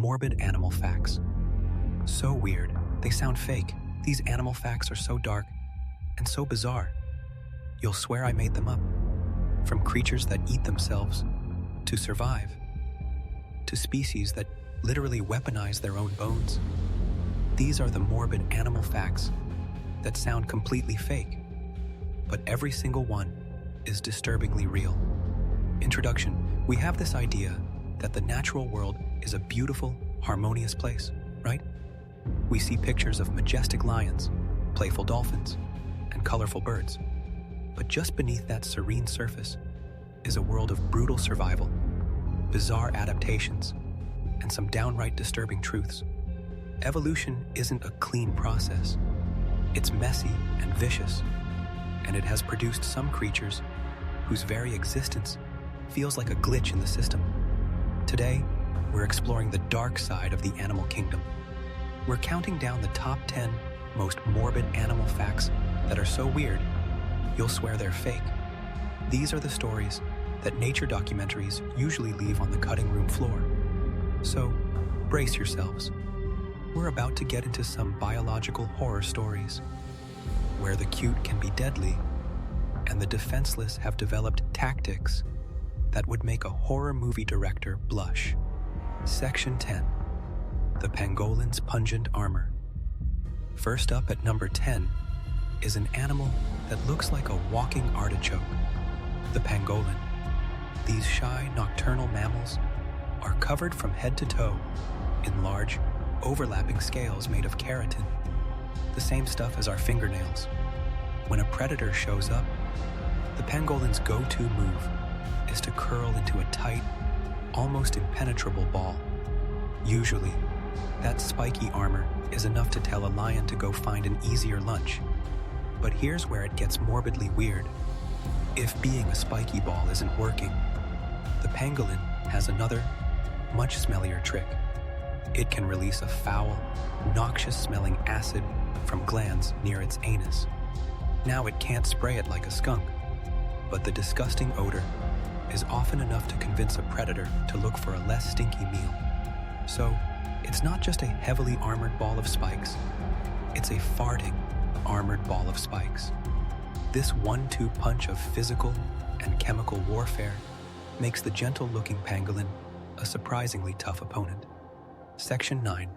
morbid animal facts. So weird, they sound fake. These animal facts are so dark and so bizarre. You'll swear I made them up. From creatures that eat themselves, to survive, to species that literally weaponize their own bones. These are the morbid animal facts that sound completely fake, but every single one is disturbingly real. Introduction: we have this idea that the natural world is a beautiful, harmonious place, right? We see pictures of majestic lions, playful dolphins, and colorful birds. But just beneath that serene surface is a world of brutal survival, bizarre adaptations, and some downright disturbing truths. Evolution isn't a clean process. It's messy and vicious, and it has produced some creatures whose very existence feels like a glitch in the system. Today, we're exploring the dark side of the animal kingdom. We're counting down the top 10 most morbid animal facts that are so weird, you'll swear they're fake. These are the stories that nature documentaries usually leave on the cutting room floor. So, brace yourselves. We're about to get into some biological horror stories, where the cute can be deadly, and the defenseless have developed tactics that would make a horror movie director blush. Section 10. The pangolin's pungent armor. First up at number 10 is an animal that looks like a walking artichoke, the pangolin. These shy, nocturnal mammals are covered from head to toe in large, overlapping scales made of keratin, the same stuff as our fingernails. When a predator shows up, the pangolin's go-to move is to curl into a tight, almost impenetrable ball. Usually, that spiky armor is enough to tell a lion to go find an easier lunch. But here's where it gets morbidly weird. If being a spiky ball isn't working, the pangolin has another, much smellier trick. It can release a foul, noxious-smelling acid from glands near its anus. Now it can't spray it like a skunk, but the disgusting odor is often enough to convince a predator to look for a less stinky meal. So, it's not just a heavily armored ball of spikes, it's a farting, armored ball of spikes. This 1-2 punch of physical and chemical warfare makes the gentle-looking pangolin a surprisingly tough opponent. Section 9.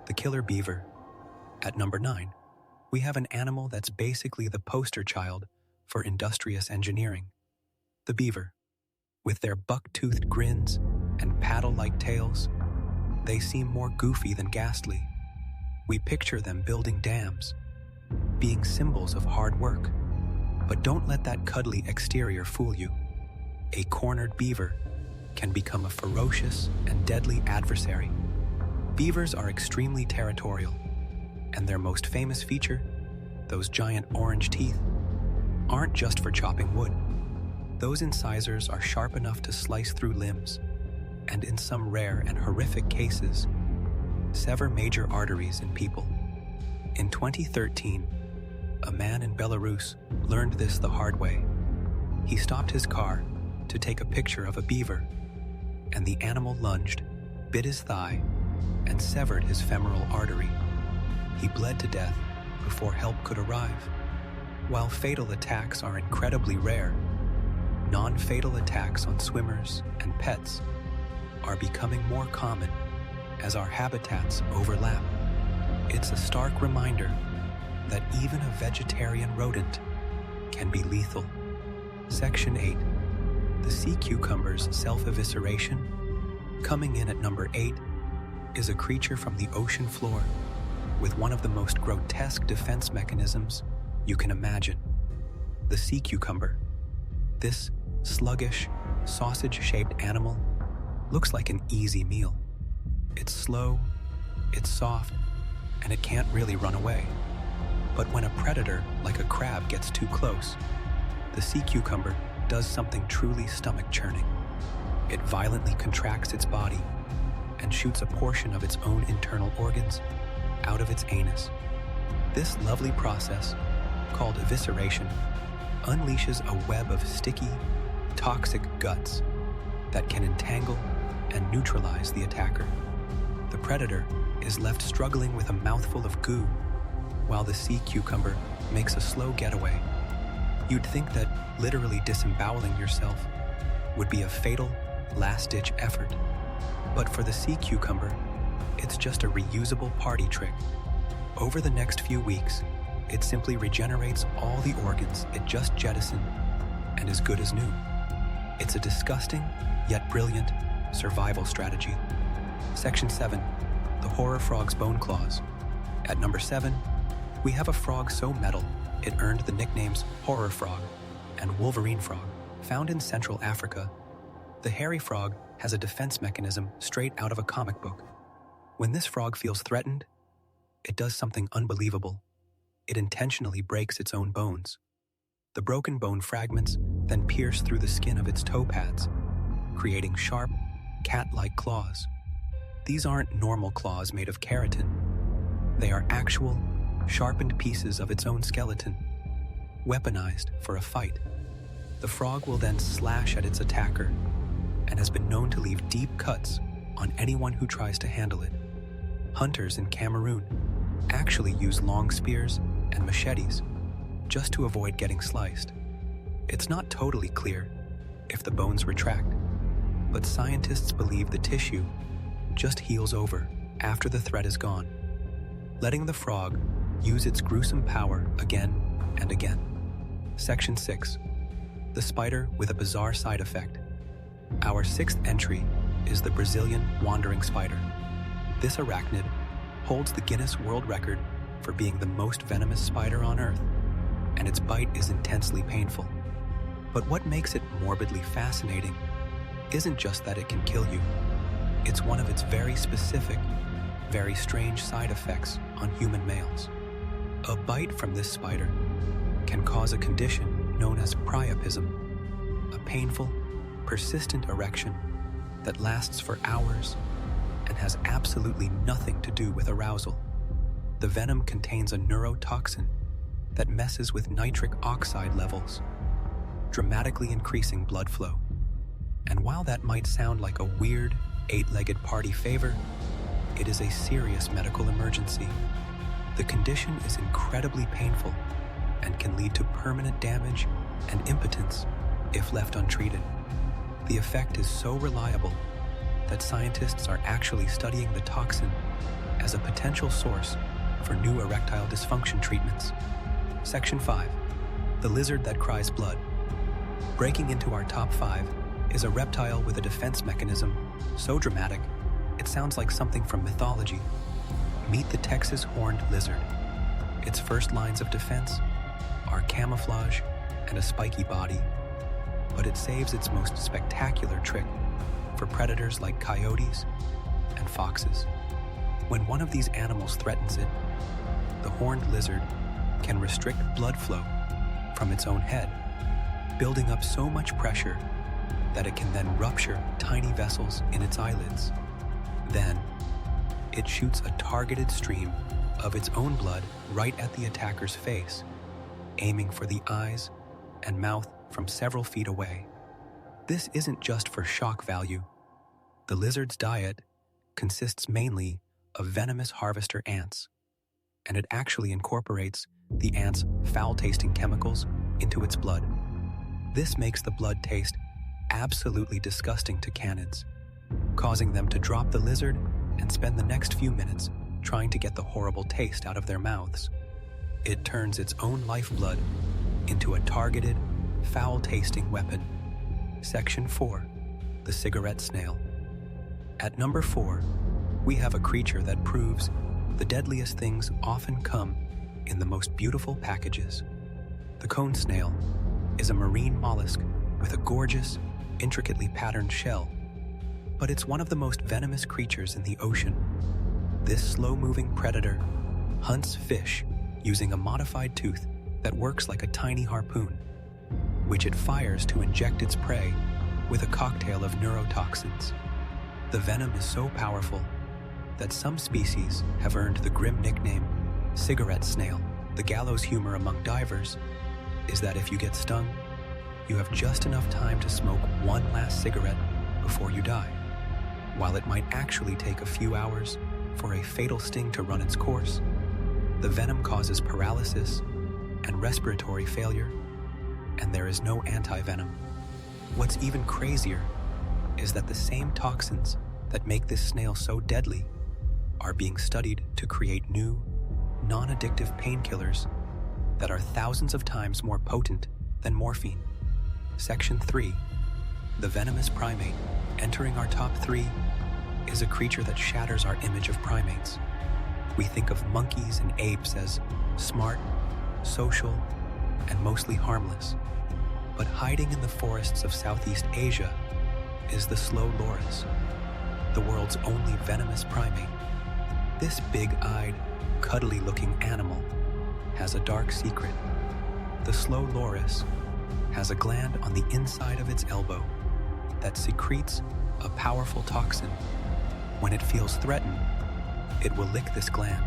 The killer beaver. At number 9, we have an animal that's basically the poster child for industrious engineering. The beaver. With their buck-toothed grins and paddle-like tails, they seem more goofy than ghastly. We picture them building dams, being symbols of hard work. But don't let that cuddly exterior fool you. A cornered beaver can become a ferocious and deadly adversary. Beavers are extremely territorial, and their most famous feature, those giant orange teeth, aren't just for chopping wood. Those incisors are sharp enough to slice through limbs, and in some rare and horrific cases, sever major arteries in people. In 2013, a man in Belarus learned this the hard way. He stopped his car to take a picture of a beaver, and the animal lunged, bit his thigh, and severed his femoral artery. He bled to death before help could arrive. While fatal attacks are incredibly rare, non-fatal attacks on swimmers and pets are becoming more common as our habitats overlap. It's a stark reminder that even a vegetarian rodent can be lethal. Section 8. The sea cucumber's self-evisceration. Coming in at number 8 is a creature from the ocean floor with one of the most grotesque defense mechanisms you can imagine. The sea cucumber. This sluggish, sausage-shaped animal looks like an easy meal. It's slow, it's soft, and it can't really run away. But when a predator, like a crab, gets too close, the sea cucumber does something truly stomach-churning. It violently contracts its body and shoots a portion of its own internal organs out of its anus. This lovely process, called evisceration, unleashes a web of sticky, toxic guts that can entangle and neutralize the attacker. predator is left struggling with a mouthful of goo, while the sea cucumber makes a slow getaway. You'd think that literally disemboweling yourself would be a fatal, last-ditch effort. But for the sea cucumber, it's just a reusable party trick. Over the next few weeks, it simply regenerates all the organs it just jettisoned and is good as new. It's a disgusting, yet brilliant, survival strategy. Section 7. The horror frog's bone claws. At number 7, we have a frog so metal it earned the nicknames horror frog and wolverine frog. Found in Central Africa, the hairy frog has a defense mechanism straight out of a comic book. When this frog feels threatened, it does something unbelievable. It intentionally breaks its own bones. The broken bone fragments then pierce through the skin of its toe pads, creating sharp, cat-like claws. These aren't normal claws made of keratin. They are actual, sharpened pieces of its own skeleton, weaponized for a fight. The frog will then slash at its attacker and has been known to leave deep cuts on anyone who tries to handle it. Hunters in Cameroon actually use long spears and machetes just to avoid getting sliced. It's not totally clear if the bones retract, but scientists believe the tissue just heals over after the threat is gone, letting the frog use its gruesome power again and again. Section 6. The spider with a bizarre side effect. Our 6th entry is the Brazilian wandering spider. This arachnid holds the Guinness World Record for being the most venomous spider on Earth, and its bite is intensely painful. But what makes it morbidly fascinating isn't just that it can kill you. It's one of its very specific, very strange side effects on human males. A bite from this spider can cause a condition known as priapism, a painful, persistent erection that lasts for hours and has absolutely nothing to do with arousal. The venom contains a neurotoxin that messes with nitric oxide levels, dramatically increasing blood flow. And while that might sound like a weird, eight-legged party favor, it is a serious medical emergency. The condition is incredibly painful and can lead to permanent damage and impotence if left untreated. The effect is so reliable that scientists are actually studying the toxin as a potential source for new erectile dysfunction treatments. Section 5. The lizard that cries blood. Breaking into our top 5 is a reptile with a defense mechanism so dramatic it sounds like something from mythology. Meet the Texas horned lizard. Its first lines of defense are camouflage and a spiky body, but it saves its most spectacular trick for predators like coyotes and foxes. When one of these animals threatens it, the horned lizard can restrict blood flow from its own head, building up so much pressure that it can then rupture tiny vessels in its eyelids. Then, it shoots a targeted stream of its own blood right at the attacker's face, aiming for the eyes and mouth from several feet away. This isn't just for shock value. The lizard's diet consists mainly of venomous harvester ants, and it actually incorporates the ants' foul-tasting chemicals into its blood. This makes the blood taste absolutely disgusting to canids, causing them to drop the lizard and spend the next few minutes trying to get the horrible taste out of their mouths. It turns its own lifeblood into a targeted, foul-tasting weapon. Section 4. The cigarette snail. At number 4, we have a creature that proves the deadliest things often come in the most beautiful packages. The cone snail is a marine mollusk with a gorgeous, intricately patterned shell, but it's one of the most venomous creatures in the ocean. This slow-moving predator hunts fish using a modified tooth that works like a tiny harpoon, which it fires to inject its prey with a cocktail of neurotoxins. The venom is so powerful that some species have earned the grim nickname cigarette snail. The gallows humor among divers is that if you get stung, you have just enough time to smoke one last cigarette before you die. While it might actually take a few hours for a fatal sting to run its course, the venom causes paralysis and respiratory failure, and there is no anti-venom. What's even crazier is that the same toxins that make this snail so deadly are being studied to create new, non-addictive painkillers that are thousands of times more potent than morphine. Section 3. The venomous primate. Entering our top 3 is a creature that shatters our image of primates. We think of monkeys and apes as smart, social, and mostly harmless. But hiding in the forests of Southeast Asia is the slow loris, the world's only venomous primate. This big-eyed, cuddly-looking animal has a dark secret. The slow loris has a gland on the inside of its elbow that secretes a powerful toxin. When it feels threatened, it will lick this gland,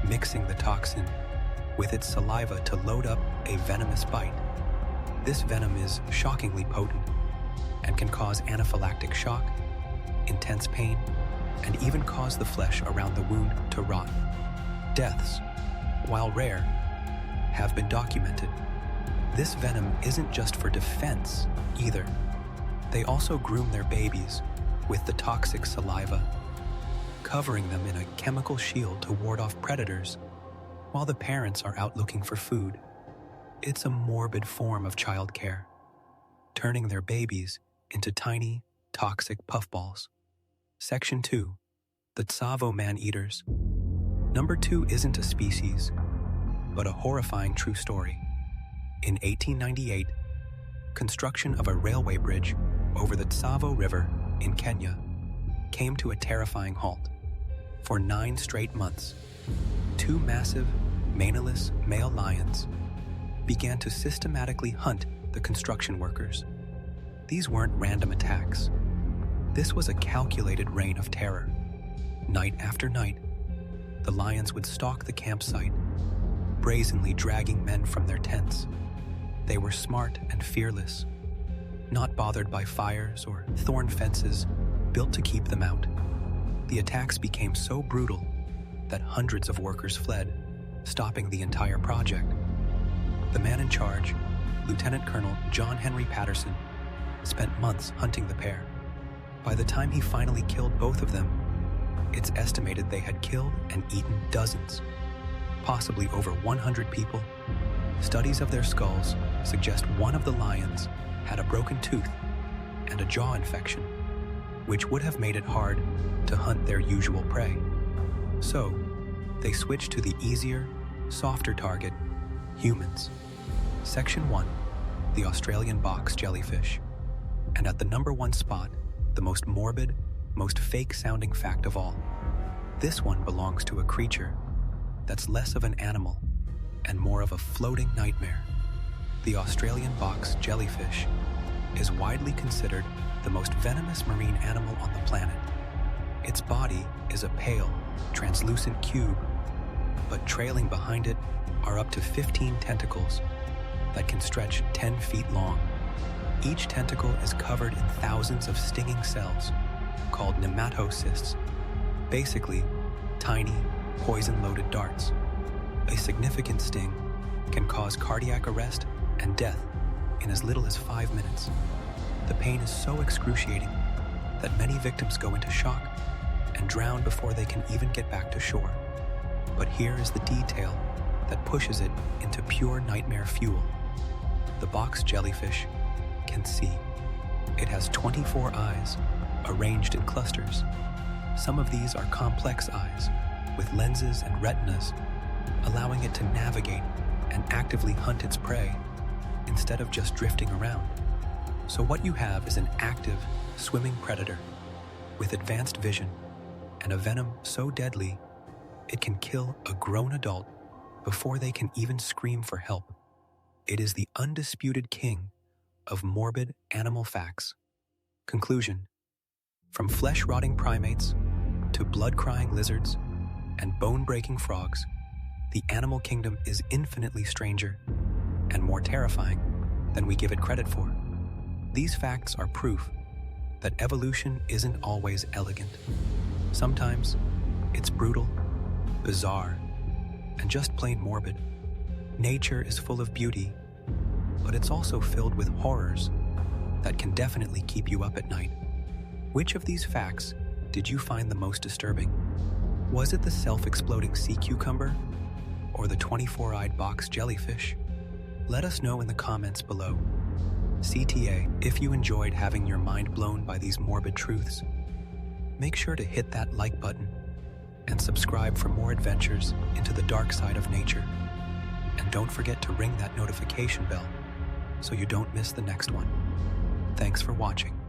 mixing the toxin with its saliva to load up a venomous bite. This venom is shockingly potent and can cause anaphylactic shock, intense pain, and even cause the flesh around the wound to rot. Deaths, while rare, have been documented. This venom isn't just for defense either. They also groom their babies with the toxic saliva, covering them in a chemical shield to ward off predators while the parents are out looking for food. It's a morbid form of childcare, turning their babies into tiny, toxic puffballs. Section 2. The Tsavo man-eaters. Number 2 isn't a species, but a horrifying true story. In 1898, construction of a railway bridge over the Tsavo River in Kenya came to a terrifying halt. For 9 straight months, 2 massive, maneless male lions began to systematically hunt the construction workers. These weren't random attacks. This was a calculated reign of terror. Night after night, the lions would stalk the campsite, brazenly dragging men from their tents. They were smart and fearless, not bothered by fires or thorn fences built to keep them out. The attacks became so brutal that hundreds of workers fled, stopping the entire project. The man in charge, Lieutenant Colonel John Henry Patterson, spent months hunting the pair. By the time he finally killed both of them, it's estimated they had killed and eaten dozens, possibly over 100 people. Studies of their skulls suggest one of the lions had a broken tooth and a jaw infection, which would have made it hard to hunt their usual prey. So, they switched to the easier, softer target, humans. Section 1. The Australian box jellyfish. And at the number 1 spot, the most morbid, most fake-sounding fact of all. This one belongs to a creature that's less of an animal and more of a floating nightmare. The Australian box jellyfish is widely considered the most venomous marine animal on the planet. Its body is a pale, translucent cube, but trailing behind it are up to 15 tentacles that can stretch 10 feet long. Each tentacle is covered in thousands of stinging cells called nematocysts, basically tiny, poison-loaded darts. A significant sting can cause cardiac arrest and death in as little as 5 minutes. The pain is so excruciating that many victims go into shock and drown before they can even get back to shore. But here is the detail that pushes it into pure nightmare fuel. The box jellyfish can see. It has 24 eyes, arranged in clusters. Some of these are complex eyes, with lenses and retinas, allowing it to navigate and actively hunt its prey, instead of just drifting around. So what you have is an active, swimming predator, with advanced vision, and a venom so deadly, it can kill a grown adult before they can even scream for help. It is the undisputed king of morbid animal facts. Conclusion: from flesh-rotting primates to blood-crying lizards and bone-breaking frogs, the animal kingdom is infinitely stranger and more terrifying than we give it credit for. These facts are proof that evolution isn't always elegant. Sometimes, It's brutal, bizarre, and just plain morbid. Nature is full of beauty, but it's also filled with horrors that can definitely keep you up at night. Which of these facts did you find the most disturbing? Was it the self-exploding sea cucumber or the 24-eyed box jellyfish? Let us know in the comments below. CTA, if you enjoyed having your mind blown by these morbid truths, make sure to hit that like button and subscribe for more adventures into the dark side of nature. And don't forget to ring that notification bell so you don't miss the next one. Thanks for watching.